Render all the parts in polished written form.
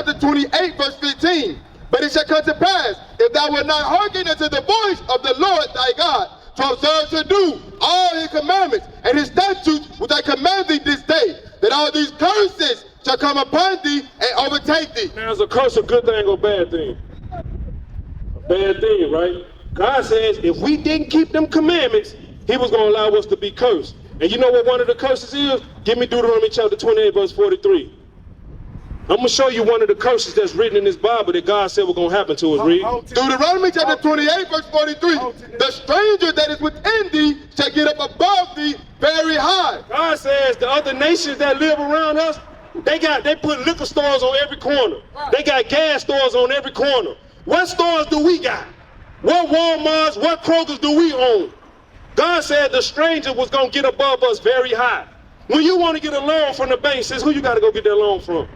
chapter 28, verse 15. But it shall come to pass, if thou wilt not hearken unto the voice of the Lord thy God, to observe to do all his commandments and his statutes which I command thee this day, that all these curses shall come upon thee and overtake thee. Now, is a curse a good thing or bad thing? A bad thing, right? God says if we didn't keep them commandments, he was going to allow us to be cursed. And you know what one of the curses is? Give me Deuteronomy chapter 28, verse 43. I'm going to show you one of the curses that's written in this Bible that God said was going to happen to us. Read. Deuteronomy chapter 28, verse 43. The stranger that is within thee shall get up above thee very high. God says the other nations that live around us, they put liquor stores on every corner. They got gas stores on every corner. What stores do we got? What Walmarts, what Krogers do we own? God said the stranger was going to get above us very high. When you want to get a loan from the bank, says who you got to go get that loan from?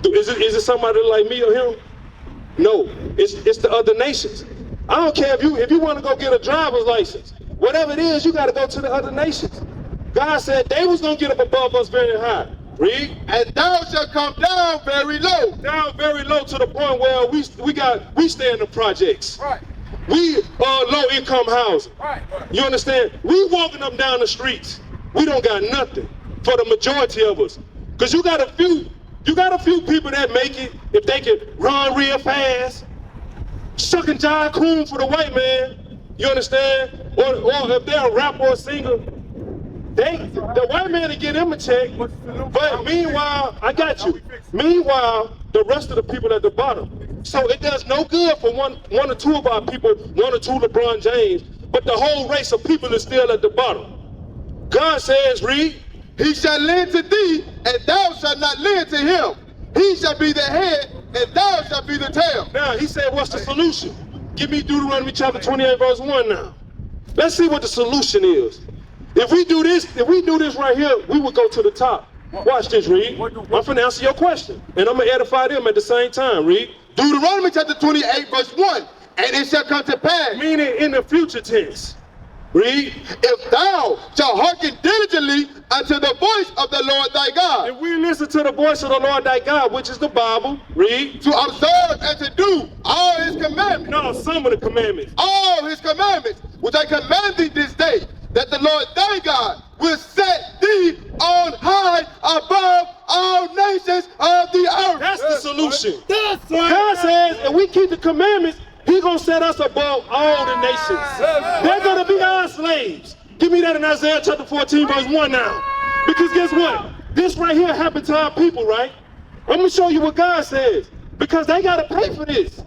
Is it somebody like me or him? No, it's the other nations. I don't care if you want to go get a driver's license. Whatever it is, you got to go to the other nations. God said they was going to get up above us very high. Read. And thou shalt come down very low. Down very low to the point where we stay in the projects. Right. We low income housing. Right. You understand? We walking up down the streets. We don't got nothing for the majority of us. Because you got a few people that make it if they can run real fast, sucking John Coon for the white man. You understand? Or if they're a rapper or a singer, the white man to get them a check. But meanwhile, I got you. Meanwhile, the rest of the people at the bottom. So it does no good for one or two of our people, one or two LeBron James, but the whole race of people is still at the bottom. God says, read, he shall lend to thee, and thou shalt not lend to him. He shall be the head, and thou shalt be the tail. Now, he said, what's the solution? Give me Deuteronomy chapter 28, verse 1 now. Let's see what the solution is. If we do this right here, we would go to the top. Watch this, read. I'm finna answer your question, and I'm gonna edify them at the same time, read. Deuteronomy chapter 28, verse 1. And it shall come to pass. Meaning in the future tense. Read. If thou shalt hearken diligently unto the voice of the Lord thy God. If we listen to the voice of the Lord thy God, which is the Bible, read. To observe and to do all his commandments. No, some of the commandments. All his commandments, which I command thee this day, that the Lord thy God will set thee on high above all nations of the earth. That's the solution. That's right. God says if we keep the commandments, he's going to set us above all the nations. They're going to be our slaves. Give me that in Isaiah chapter 14, verse 1 now. Because guess what? This right here happened to our people, right? I'm going to show you what God says. Because they got to pay for this.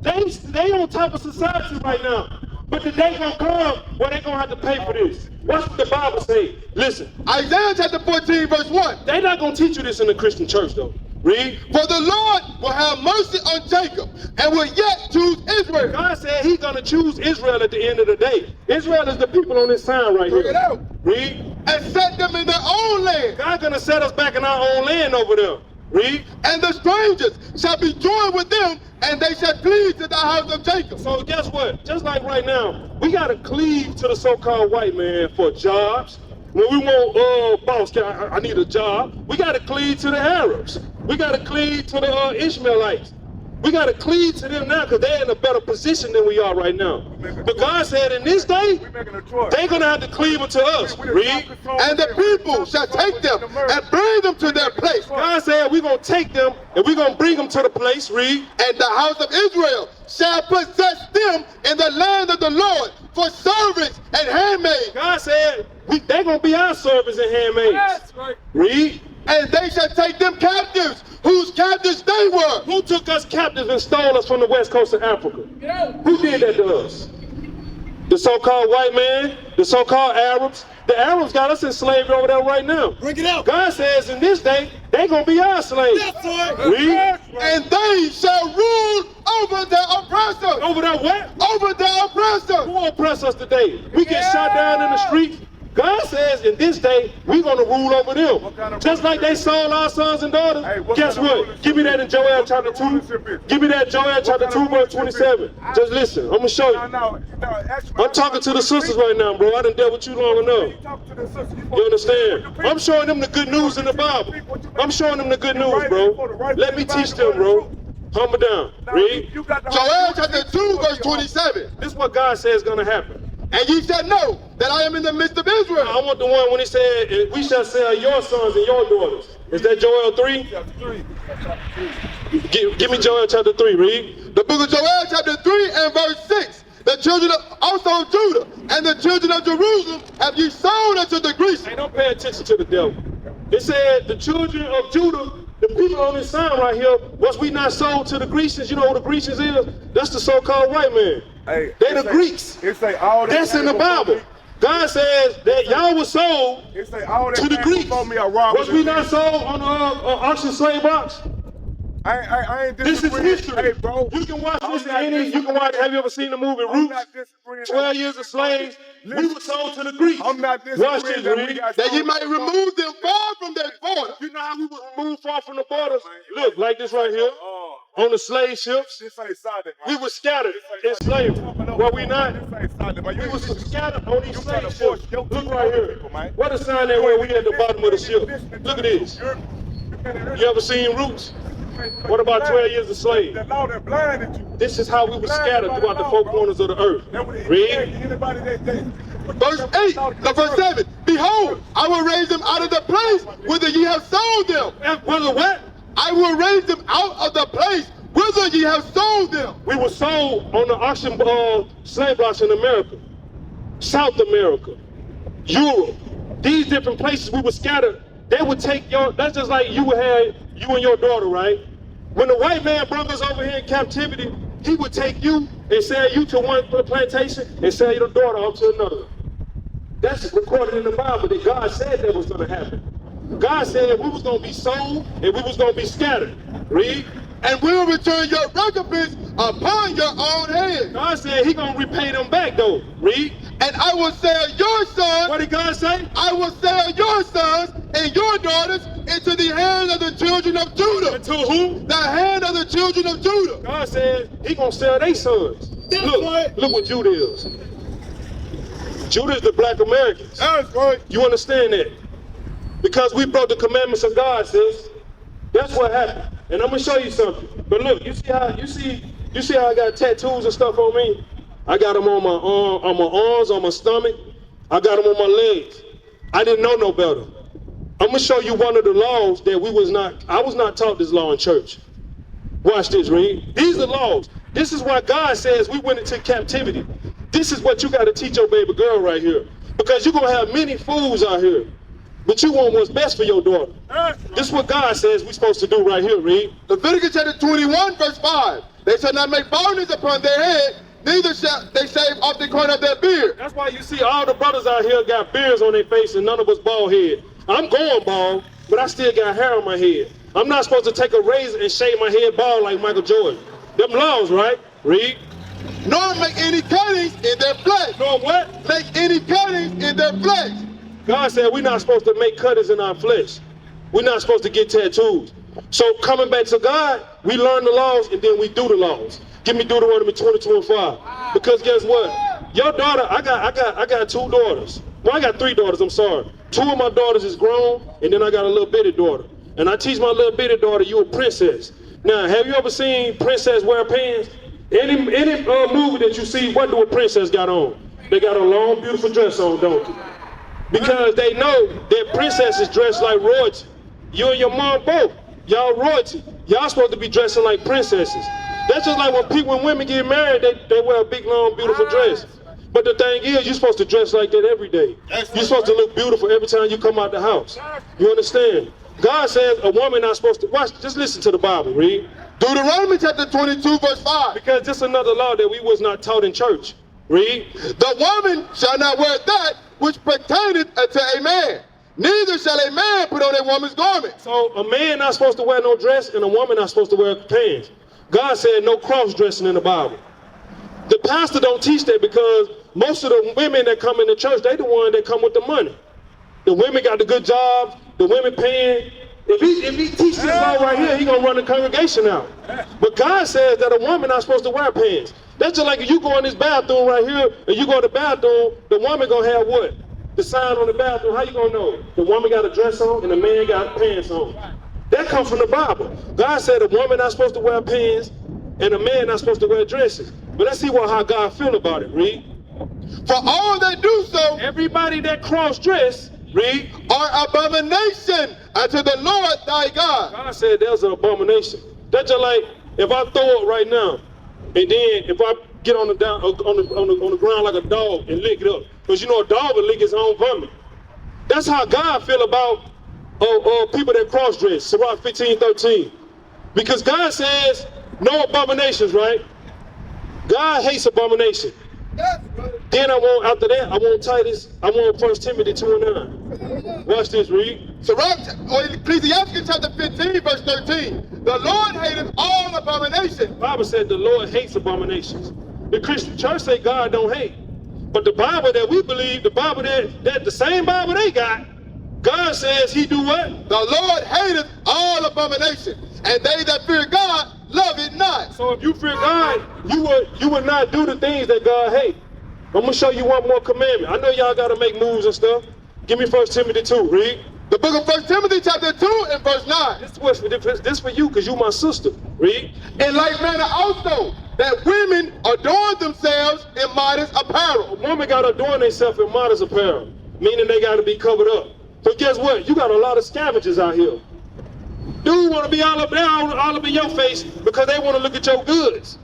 They on top of society right now. But the day gonna come where they gonna have to pay for this. What's what the Bible say? Listen. Isaiah chapter 14, verse 1. They not gonna teach you this in the Christian church though. Read. For the Lord will have mercy on Jacob and will yet choose Israel. God said he's gonna choose Israel at the end of the day. Israel is the people on this sign right Bring here. it out. Read. And set them in their own land. God's gonna set us back in our own land over there. Read. And the strangers shall be joined with them, and they shall cleave to the house of Jacob. So guess what? Just like right now, we gotta cleave to the so-called white man for jobs. When we want, boss, I need a job. We gotta cleave to the Arabs. We gotta cleave to the Ishmaelites. We gotta cleave to them now because they're in a better position than we are right now. But God said in this day, they're gonna have to cleave unto us. Read. And the people shall take them and bring them to their place. God said we're gonna take them and we're gonna bring them to the place. Read. And the house of Israel shall possess them in the land of the Lord for servants and handmaids. God said they're gonna be our servants and handmaids. That's right. Read. And they shall take them captives, whose captives they were. Who took us captives and stole us from the west coast of Africa? Who did that to us? The so-called white man, the so-called Arabs. The Arabs got us enslaved over there right now. Bring it out. God says in this day, they're going to be our slaves. That's right. Read. And they shall rule over their oppressors. Over there what? Over their oppressors. Who oppress us today? We get shot down in the streets. God says in this day, we're going to rule over them. Just like they sold our sons and daughters. Guess what? Give me that in Joel chapter 2. Give me that Joel chapter 2, verse 27. Just listen. I'm going to show you. I'm talking to the sisters right now, bro. I done dealt with you long enough. You understand? I'm showing them the good news in the Bible. I'm showing them the good news, bro. Let me teach them, bro. Humble down. Read. Joel chapter 2, verse 27. This is what God says is going to happen. And ye shall know that I am in the midst of Israel. I want the one when he said, we shall sell your sons and your daughters. Is that Joel 3? Give me Joel chapter 3, read. The book of Joel chapter 3 and verse 6. The children also of Judah and the children of Jerusalem have ye sold unto the Grecians. Hey, don't pay attention to the devil. It said the children of Judah, the people on this sign right here, was we not sold to the Grecians? You know who the Grecians is? That's the so-called white man. Hey, they the Greeks. That's in the Bible. God says that y'all was sold to the Greeks. Was we not sold on auction slave box? I ain't this is history. Hey, bro. You can watch this. You can watch. Have you ever seen the movie Roots? 12 years of slaves. We were sold to the Greeks. I'm not watch this, read. That you might remove them far from their border. You know how we was removed far from the borders? Look, like this right here. On the slave ships, we were scattered in slavery. Were we not? We were scattered on these slave ships. Look right here. What a sign that way we at the bottom of the ship. Look at this. You ever seen Roots? What about 12 years of slave? This is how we were scattered throughout the four corners of the earth. Read. Verse 8, no, verse 7. Behold, I will raise them out of the place whither ye have sold them. Whither what? I will raise them out of the place whither ye have sold them. We were sold on the auction slave blocks in America, South America, Europe. These different places we were scattered. They would take that's just like you and your daughter, right? When the white man brought us over here in captivity, he would take you and sell you to one plantation and sell your daughter off to another. That's recorded in the Bible that God said that was going to happen. God said we was going to be sold and we was going to be scattered. Read. And will return your recompense upon your own head. God said he going to repay them back though. Read. And I will sell your sons. What did God say? I will sell your sons and your daughters into the hand of the children of Judah. Into who? The hand of the children of Judah. God said he going to sell their sons. Look what Judah is. Judah is the black Americans. That's right. You understand that? Because we broke the commandments of God, sis. That's what happened. And I'm gonna show you something. But look, you see how I got tattoos and stuff on me? I got them on my arms, on my stomach. I got them on my legs. I didn't know no better. I'm gonna show you one of the laws that I was not taught this law in church. Watch this, read. These are laws. This is why God says we went into captivity. This is what you gotta teach your baby girl right here. Because you're gonna have many fools out here. But you want what's best for your daughter. This is what God says we're supposed to do right here, read. Leviticus chapter 21, verse 5. They shall not make baldness upon their head, neither shall they shave off the corner of their beard. That's why you see all the brothers out here got beards on their face and none of us bald head. I'm going bald, but I still got hair on my head. I'm not supposed to take a razor and shave my head bald like Michael Jordan. Them laws, right? Read. Nor make any cuttings in their flesh. Nor what? Make any cuttings in their flesh. God said we're not supposed to make cuttings in our flesh. We're not supposed to get tattoos. So coming back to God, we learn the laws and then we do the laws. Give me Deuteronomy 22 and 5. Because guess what? Your daughter, I got two daughters. Well, I got three daughters, I'm sorry. Two of my daughters is grown, and then I got a little bitty daughter. And I teach my little bitty daughter, you a princess. Now, have you ever seen princess wear pants? Any movie that you see, what do a princess got on? They got a long, beautiful dress on, don't they? Because they know that princesses dress like royalty. You and your mom both, y'all royalty. Y'all supposed to be dressing like princesses. That's just like when women get married, they wear a big, long, beautiful dress. But the thing is, you're supposed to dress like that every day. You're supposed to look beautiful every time you come out the house. You understand? God says a woman not supposed to, watch, just listen to the Bible, read. Deuteronomy chapter 22, verse 5. Because this is another law that we was not taught in church. Read. The woman shall not wear that which pertaineth unto a man. Neither shall a man put on a woman's garment. So a man not supposed to wear no dress and a woman not supposed to wear pants. God said no cross dressing in the Bible. The pastor don't teach that because most of the women that come in the church, they the one that come with the money. The women got the good jobs, the women paying. If he teach this law right here, he gonna run the congregation out. But God says that a woman not supposed to wear pants. That's just like if you go in this bathroom right here, and you go to the bathroom, the woman gonna have what? The sign on the bathroom, how you gonna know? The woman got a dress on and the man got pants on. That comes from the Bible. God said a woman not supposed to wear pants and a man not supposed to wear dresses. But let's see how God feel about it, read. For all that do so, Everybody that cross-dress, read, are abomination unto the Lord thy God. God said there's an abomination. That's just like if I throw it right now, and then if I get on the ground like a dog and lick it up, because you know a dog will lick his own vomit. That's how God feel about people that cross-dress. Sirach 15:13. Because God says no abominations, right? God hates abomination. Then after that, I want Titus, I want 1 Timothy 2:9. Watch this, read. Ecclesiastes chapter 15, verse 13. The Lord hateth all abomination. The Bible said the Lord hates abominations. The Christian church say God don't hate. But the Bible that we believe, the Bible that the same Bible they got, God says he do what? The Lord hateth all abomination, and they that fear God love it not. So if you fear God, you would not do the things that God hates. I'm gonna show you one more commandment. I know y'all gotta make moves and stuff. Give me 1 Timothy 2, read. The book of 1 Timothy chapter 2 and verse 9. This for you, because you my sister. Read. In like manner also, that women adorn themselves in modest apparel. A woman gotta adorn themselves in modest apparel, meaning they gotta be covered up. But guess what? You got a lot of scavengers out here. Dude want to be all up there, all up in your face because they want to look at your goods.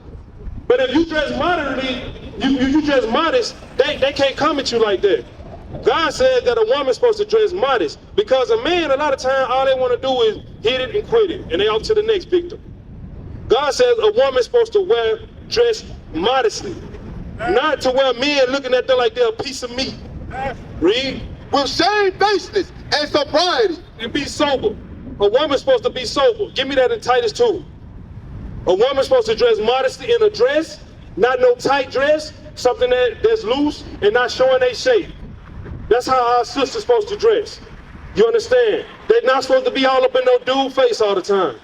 But if you dress moderately, you dress modest, they can't come at you like that. God said that a woman's supposed to dress modest because a man, a lot of times, all they want to do is hit it and quit it, and they off to the next victim. God says a woman's supposed to dress modestly, not to where men looking at them like they're a piece of meat. Read. With shamefacedness and sobriety. And be sober. A woman's supposed to be sober. Give me that in Titus 2. A woman's supposed to dress modestly in a dress, not no tight dress, something that's loose and not showing their shape. That's how our sister's supposed to dress. You understand? They're not supposed to be all up in no dude face all the time.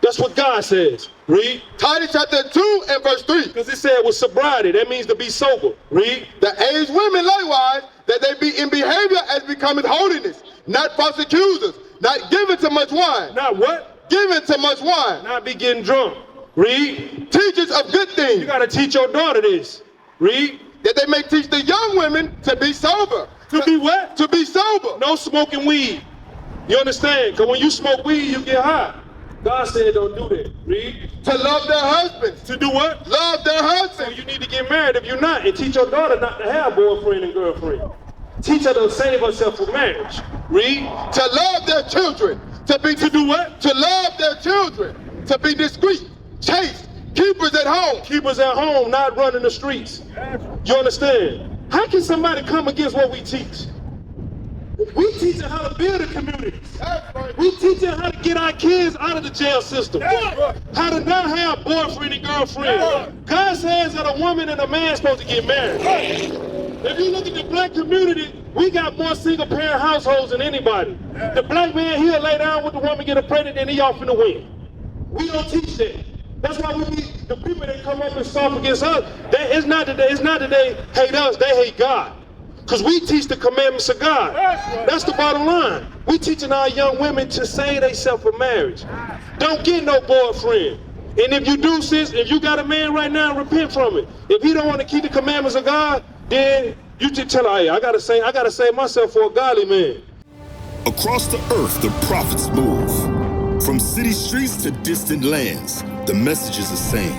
That's what God says. Read. Titus chapter 2 and verse 3. Because it said with sobriety, that means to be sober. Read. The aged women likewise, that they be in behavior as becoming holiness, not false accusers, not given to much wine. Not what? Given to much wine. Not be getting drunk. Read. Teachers of good things. You got to teach your daughter this. Read. That they may teach the young women to be sober. To be what? To be sober. No smoking weed. You understand? Because when you smoke weed, you get high. God said don't do that. Read. To love their husbands. To do what? Love their husbands. So you need to get married if you're not, and teach your daughter not to have boyfriend and girlfriend. Teach her to save herself for marriage. Read. To love their children. To do what? To love their children. To be discreet, chaste, keepers at home. Keepers at home, not running the streets. You understand? How can somebody come against what we teach? We teach them how to build a community. We teach them how to get our kids out of the jail system. How to not have boyfriend and girlfriend. God says that a woman and a man are supposed to get married. If you look at the black community, we got more single parent households than anybody. The black man here lay down with the woman, get pregnant, and he off in the wind. We don't teach that. That's why we need the people that come up and scoff against us. It's not that they hate us, they hate God. Because we teach the commandments of God. That's the bottom line. We teaching our young women to save themselves for marriage. Don't get no boyfriend. And if you do, sis, if you got a man right now, repent from it. If he don't want to keep the commandments of God, then you just tell her, hey, I gotta save myself for a godly man. Across the earth, the prophets move. From city streets to distant lands, the message is the same.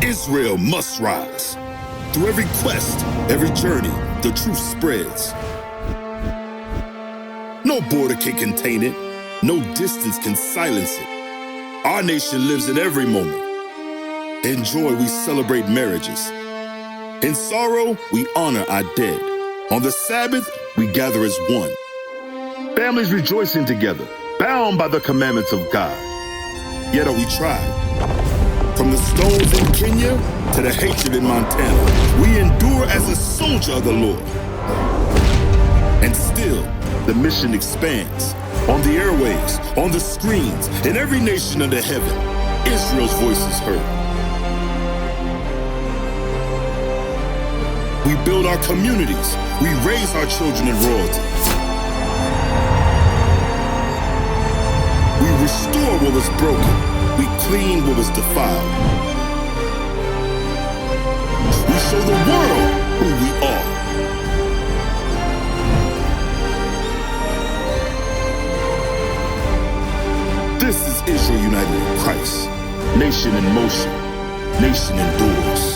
Israel must rise. Through every quest, every journey, the truth spreads. No border can contain it. No distance can silence it. Our nation lives in every moment. In joy, we celebrate marriages. In sorrow, we honor our dead. On the Sabbath, we gather as one. Families rejoicing together, bound by the commandments of God. Yet are we tried? From the stones in Kenya to the hatred in Montana, we endure as a soldier of the Lord. And still, the mission expands. On the airwaves, on the screens, in every nation under heaven, Israel's voice is heard. We build our communities. We raise our children in royalty. We restore what was broken. We clean what was defiled. We show the world who we are. This is Israel united in Christ. Nation in motion. Nation endures.